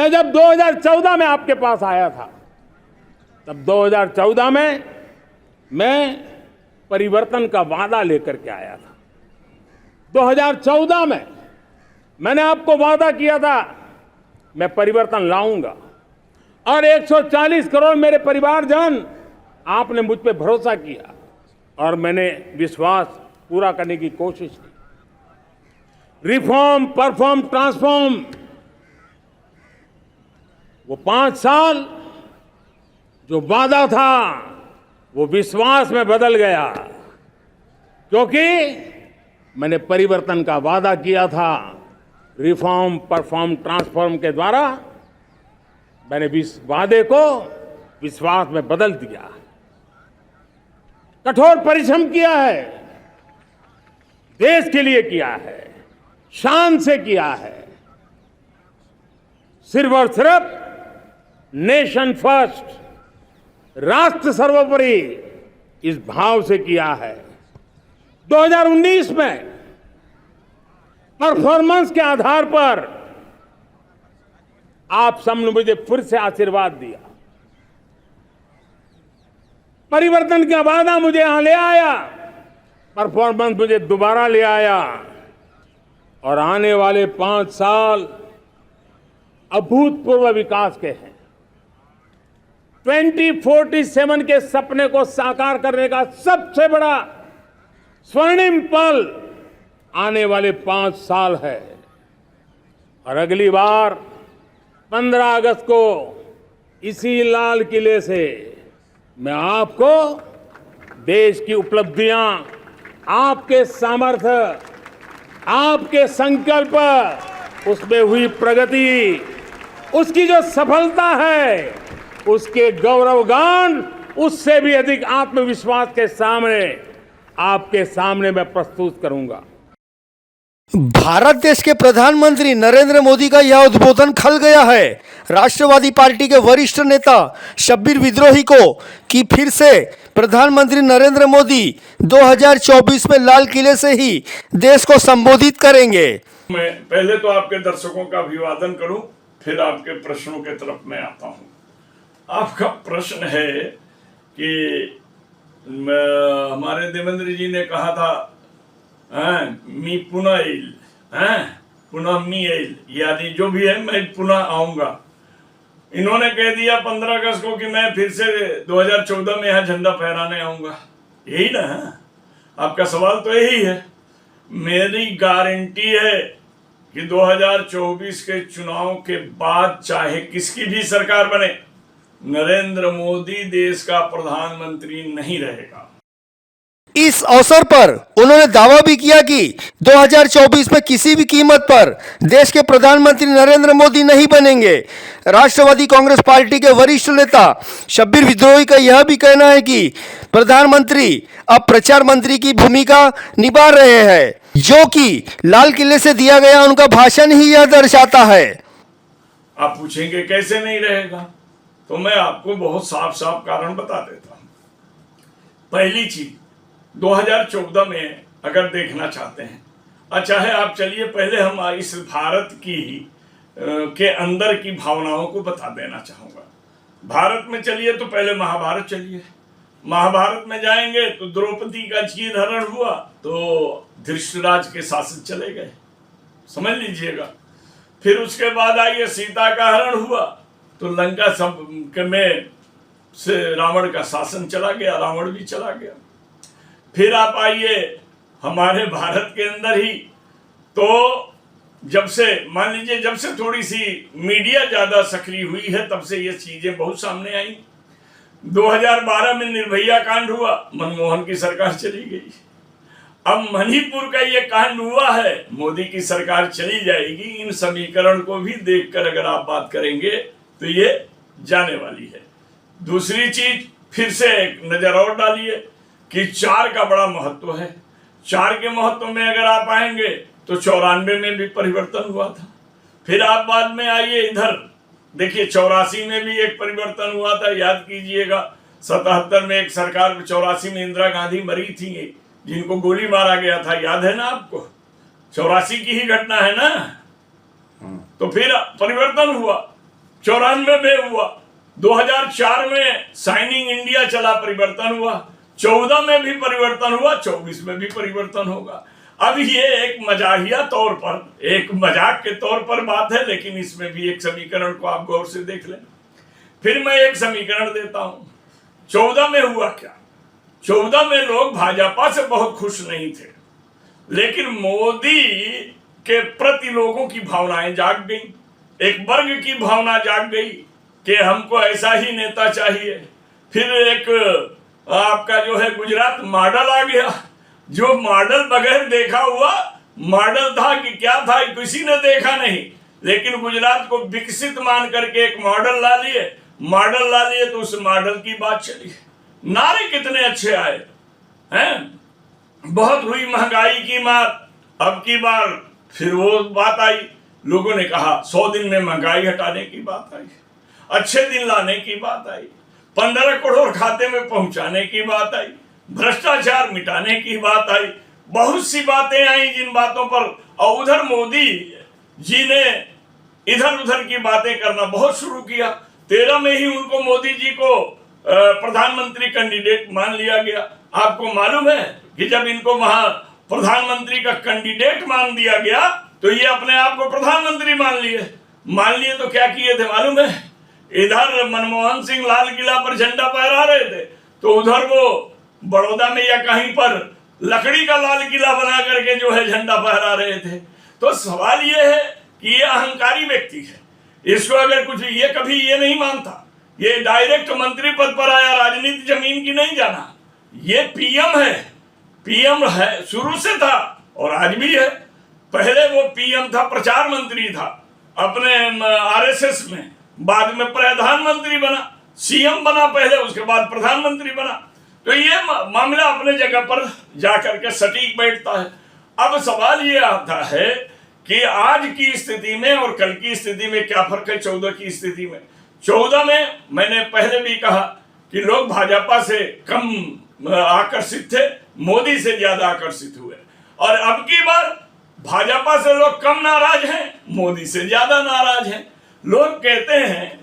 मैं जब 2014 में आपके पास आया था, तब 2014 में मैं परिवर्तन का वादा लेकर के आया था। 2014 में मैंने आपको वादा किया था मैं परिवर्तन लाऊंगा, और 140 करोड़ मेरे परिवारजन, आपने मुझ पे भरोसा किया और मैंने विश्वास पूरा करने की कोशिश की। रिफॉर्म, परफॉर्म, ट्रांसफॉर्म, वो 5 साल जो वादा था वो विश्वास में बदल गया, क्योंकि मैंने परिवर्तन का वादा किया था। रिफॉर्म, परफॉर्म, ट्रांसफॉर्म के द्वारा मैंने इस वादे को विश्वास में बदल दिया। कठोर परिश्रम किया है, देश के लिए किया है, शान से किया है, सिर्फ और सिर्फ नेशन फर्स्ट, राष्ट्र सर्वोपरि, इस भाव से किया है। 2019 में परफॉर्मेंस के आधार पर आप सबने मुझे फिर से आशीर्वाद दिया। परिवर्तन का वादा मुझे यहां ले आया, परफॉर्मेंस मुझे दोबारा ले आया, और आने वाले 5 साल अभूतपूर्व विकास के हैं। 2047 के सपने को साकार करने का सबसे बड़ा स्वर्णिम पल आने वाले 5 साल है। और अगली बार 15 अगस्त को इसी लाल किले से मैं आपको देश की उपलब्धियां, आपके सामर्थ्य, आपके संकल्प, उसमें हुई प्रगति, उसकी जो सफलता है, उसके गौरवगान, उससे भी अधिक आत्मविश्वास के सामने, आपके सामने मैं प्रस्तुत करूंगा। भारत देश के प्रधानमंत्री नरेंद्र मोदी का यह उद्बोधन खल गया है। राष्ट्रवादी पार्टी के वरिष्ठ नेता शब्बीर विद्रोही को कि फिर से प्रधानमंत्री नरेंद्र मोदी 2024 में लाल किले से ही देश को संबोधित करेंगे। मैं पहले तो आपके दर्शकों का अभिवादन करूं, फिर आपके प्रश्नों के तरफ मैं आता हूं। आपका प्रश्न है कि हमारे देवेंद्र जी ने कहा था मी पुनः एल, पुनः मी एल, यानी जो भी है मैं पुनः आऊंगा। इन्होंने कह दिया 15 अगस्त को कि मैं फिर से 2014 में यहाँ झंडा फहराने आऊंगा। यही ना, आपका सवाल तो यही है। मेरी गारंटी है कि 2024 के चुनाव के बाद चाहे किसकी भी सरकार बने, नरेंद्र मोदी देश का प्रधानमंत्री नहीं रहेगा। इस अवसर पर उन्होंने दावा भी किया कि 2024 में किसी भी कीमत पर देश के प्रधानमंत्री नरेंद्र मोदी नहीं बनेंगे। राष्ट्रवादी कांग्रेस पार्टी के वरिष्ठ नेता शब्बीर विद्रोही का यह भी कहना है कि प्रधानमंत्री अब प्रचार मंत्री की भूमिका निभा रहे हैं, जो कि लाल किले से दिया गया उनका भाषण ही यह दर्शाता है। आप पूछेंगे कैसे नहीं रहेगा, तो मैं आपको बहुत साफ साफ कारण बता देता हूं। पहली चीज, 2014 में अगर देखना चाहते हैं, अच्छा है आप चलिए पहले हम इस भारत की के अंदर की भावनाओं को बता देना चाहूँगा। भारत में चलिए तो पहले महाभारत चलिए। महाभारत में जाएंगे तो द्रौपदी का चीर हरण हुआ तो धृतराज के शासन चले गए, समझ लीजिएगा। फिर उसके बाद आइए सीता का हरण हुआ तो लंका सब में से रावण का शासन चला गया, रावण भी चला गया। फिर आप आइए हमारे भारत के अंदर ही, तो जब से मान लीजिए जब से थोड़ी सी मीडिया ज्यादा सक्रिय हुई है तब से ये चीजें बहुत सामने आई। 2012 में निर्भया कांड हुआ, मनमोहन की सरकार चली गई। अब मणिपुर का ये कांड हुआ है, मोदी की सरकार चली जाएगी। इन समीकरण को भी देखकर अगर आप बात करेंगे तो ये जाने वाली है। दूसरी चीज फिर से एक नजर और डालिए कि 4 का बड़ा महत्व है। 4 के महत्व में अगर आप आएंगे तो 94 में भी परिवर्तन हुआ था। फिर आप बाद में आइए इधर देखिए, 84 में भी एक परिवर्तन हुआ था, याद कीजिएगा। 77 में एक सरकार, 84 में इंदिरा गांधी मरी थी, जिनको गोली मारा गया था, याद है ना आपको? 84 की ही घटना है ना। तो फिर परिवर्तन हुआ। 94 में हुआ, 2004 में शाइनिंग इंडिया चला, परिवर्तन हुआ, 14 में भी परिवर्तन हुआ, 24 में भी परिवर्तन होगा। अब ये एक मजाहिया तौर पर, एक मजाक के तौर पर बात है, लेकिन इसमें भी एक समीकरण को आप गौर से देख लें। फिर मैं एक समीकरण देता हूं। 14 में हुआ क्या? 14 में लोग भाजपा से बहुत खुश नहीं थे, लेकिन मोदी के प्रति लोगों की भावनाएं जाग गई, एक वर्ग की भावना जाग गई कि हमको ऐसा ही नेता चाहिए। फिर एक आपका जो है गुजरात मॉडल आ गया, जो मॉडल बगैर देखा हुआ मॉडल था कि क्या था किसी ने देखा नहीं, लेकिन गुजरात को विकसित मान करके एक मॉडल ला लिए तो उस मॉडल की बात चली। नारे कितने अच्छे आए हैं, बहुत हुई महंगाई की मार। अब की बार फिर वो बात आई, लोगों ने कहा 100 दिन में महंगाई हटाने की बात आई, अच्छे दिन लाने की बात आई, 15 करोड़ खाते में पहुंचाने की बात आई, भ्रष्टाचार मिटाने की बात आई, बहुत सी बातें आई जिन बातों पर। और उधर मोदी जी ने इधर उधर की बातें करना बहुत शुरू किया। 13 में ही उनको मोदी जी को प्रधानमंत्री कैंडिडेट मान लिया गया। आपको मालूम है कि जब इनको वहां प्रधानमंत्री का कैंडिडेट मान दिया गया तो ये अपने आप को प्रधानमंत्री मान लिए तो क्या किए थे मालूम है? इधर मनमोहन सिंह लाल किला पर झंडा फहरा रहे थे, तो उधर वो बड़ौदा में या कहीं पर लकड़ी का लाल किला बना करके जो है झंडा फहरा रहे थे। तो सवाल ये है कि ये अहंकारी व्यक्ति है, इसको अगर कुछ, ये कभी ये नहीं मानता, ये डायरेक्ट मंत्री पद पर आया, राजनीति जमीन की नहीं जाना। ये पीएम है, शुरू से था और आज भी है। पहले वो पीएम था, प्रचार मंत्री था अपने आरएसएस में, बाद में प्रधानमंत्री बना, सीएम बना पहले, उसके बाद प्रधानमंत्री बना। तो ये मामला अपने जगह पर जाकर के सटीक बैठता है। अब सवाल ये आता है कि आज की स्थिति में और कल की स्थिति में क्या फर्क है 14 की स्थिति में। 14 में मैंने पहले भी कहा कि लोग भाजपा से कम आकर्षित थे, मोदी से ज्यादा आकर्षित हुए। और अब की बार भाजपा से लोग कम नाराज हैं, मोदी से ज्यादा नाराज हैं। लोग कहते हैं,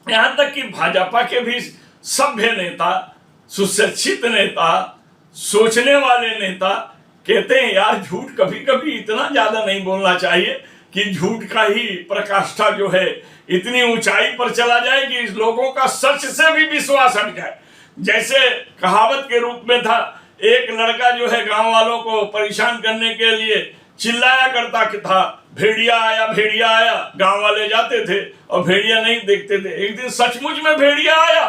यहां तक कि भाजपा के भी सभ्य नेता, सुशिक्षित नेता, सोचने वाले नेता कहते हैं यार झूठ कभी कभी इतना ज्यादा नहीं बोलना चाहिए कि झूठ का ही प्रकाष्ठा जो है इतनी ऊंचाई पर चला जाए कि इस लोगों का सच से भी विश्वास हट जाए। जैसे कहावत के रूप में था, एक लड़का जो है गांव वालों को परेशान करने के लिए चिल्लाया करता था, भेड़िया आया। गांव वाले जाते थे और भेड़िया नहीं देखते थे। एक दिन सचमुच में भेड़िया आया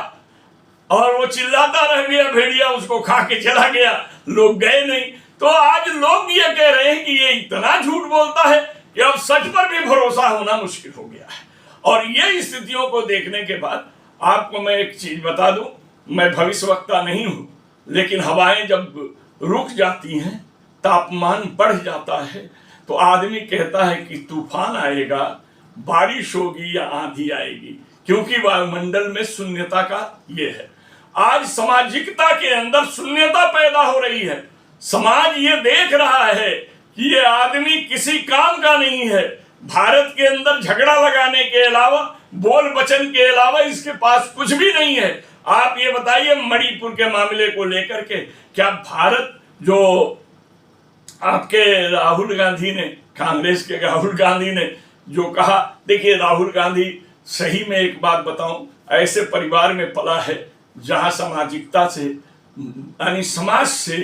और वो चिल्लाता रह गया, भेड़िया उसको खा के चला गया, लोग गए नहीं। तो आज लोग ये कह रहे हैं कि ये इतना झूठ बोलता है कि अब सच पर भी भरोसा होना मुश्किल हो गया है। और ये स्थितियों को देखने के बाद आपको मैं एक चीज बता दूं, मैं भविष्यवक्ता नहीं हूं, लेकिन हवाएं जब रुक जाती हैं, तापमान बढ़ जाता है, तो आदमी कहता है कि तूफान आएगा, बारिश होगी या आंधी आएगी, क्योंकि वायुमंडल में शून्यता का ये है। आज सामाजिकता के अंदर शून्यता पैदा हो रही है। समाज ये देख रहा है कि ये आदमी किसी काम का नहीं है। भारत के अंदर झगड़ा लगाने के अलावा, बोल वचन के अलावा इसके पास कुछ भी नहीं है। आप ये बताइए, मणिपुर के मामले को लेकर के क्या भारत, जो आपके राहुल गांधी ने, कांग्रेस के राहुल गांधी ने जो कहा, देखिए राहुल गांधी, सही में एक बात बताऊं, ऐसे परिवार में पला है जहां सामाजिकता से, यानी समाज से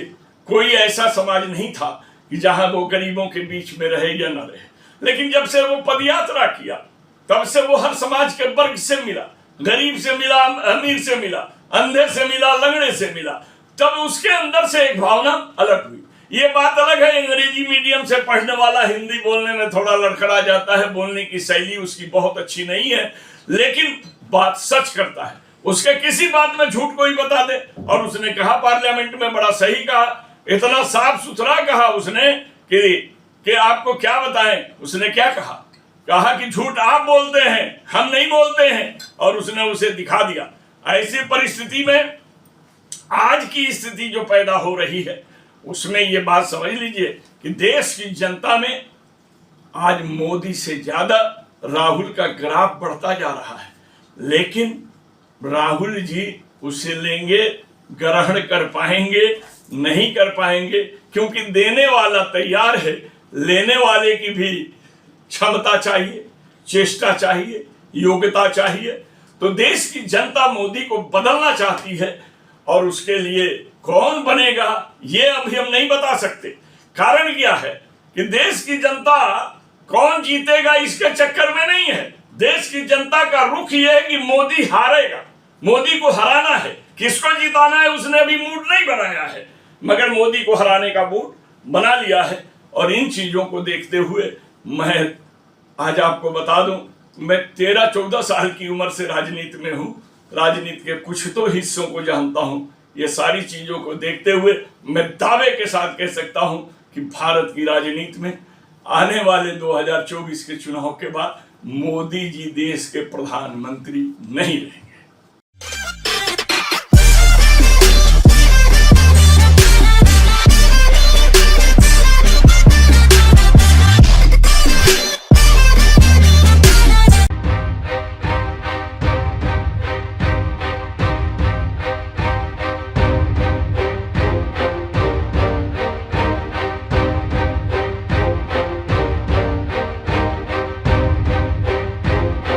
कोई ऐसा समाज नहीं था कि जहां वो गरीबों के बीच में रहे या न रहे। लेकिन जब से वो पदयात्रा किया, तब से वो हर समाज के वर्ग से मिला, गरीब से मिला, अमीर से मिला, अंधे से मिला, लंगड़े से मिला, तब उसके अंदर से एक भावना अलग हुई। ये बात अलग है, अंग्रेजी मीडियम से पढ़ने वाला हिंदी बोलने में थोड़ा लड़खड़ा जाता है, बोलने की शैली उसकी बहुत अच्छी नहीं है, लेकिन बात सच करता है। उसके किसी बात में झूठ कोई बता दे, और उसने कहा पार्लियामेंट में, बड़ा सही कहा, इतना साफ सुथरा कहा उसने कि आपको क्या बताएं। उसने क्या कहा कि झूठ आप बोलते हैं, हम नहीं बोलते हैं, और उसने उसे दिखा दिया। ऐसी परिस्थिति में आज की स्थिति जो पैदा हो रही है, उसमें ये बात समझ लीजिए कि देश की जनता में आज मोदी से ज्यादा राहुल का ग्राफ बढ़ता जा रहा है, लेकिन राहुल जी उसे लेंगे, ग्रहण कर पाएंगे, नहीं कर पाएंगे, क्योंकि देने वाला तैयार है, लेने वाले की भी क्षमता चाहिए, चेष्टा चाहिए, योग्यता चाहिए। तो देश की जनता मोदी को बदलना चाहती है, और उसके लिए कौन बनेगा ये अभी हम नहीं बता सकते। कारण क्या है कि देश की जनता कौन जीतेगा इसके चक्कर में नहीं है। देश की जनता का रुख ये है कि मोदी हारेगा, मोदी को हराना है। किसको जिताना है उसने अभी मूड नहीं बनाया है, मगर मोदी को हराने का मूड बना लिया है। और इन चीजों को देखते हुए मैं आज आपको बता दूं, मैं 13-14 साल की उम्र से राजनीति में हूं, राजनीति के कुछ तो हिस्सों को जानता हूं। ये सारी चीजों को देखते हुए मैं दावे के साथ कह सकता हूं कि भारत की राजनीति में आने वाले 2024 के चुनाव के बाद मोदी जी देश के प्रधानमंत्री नहीं रहे।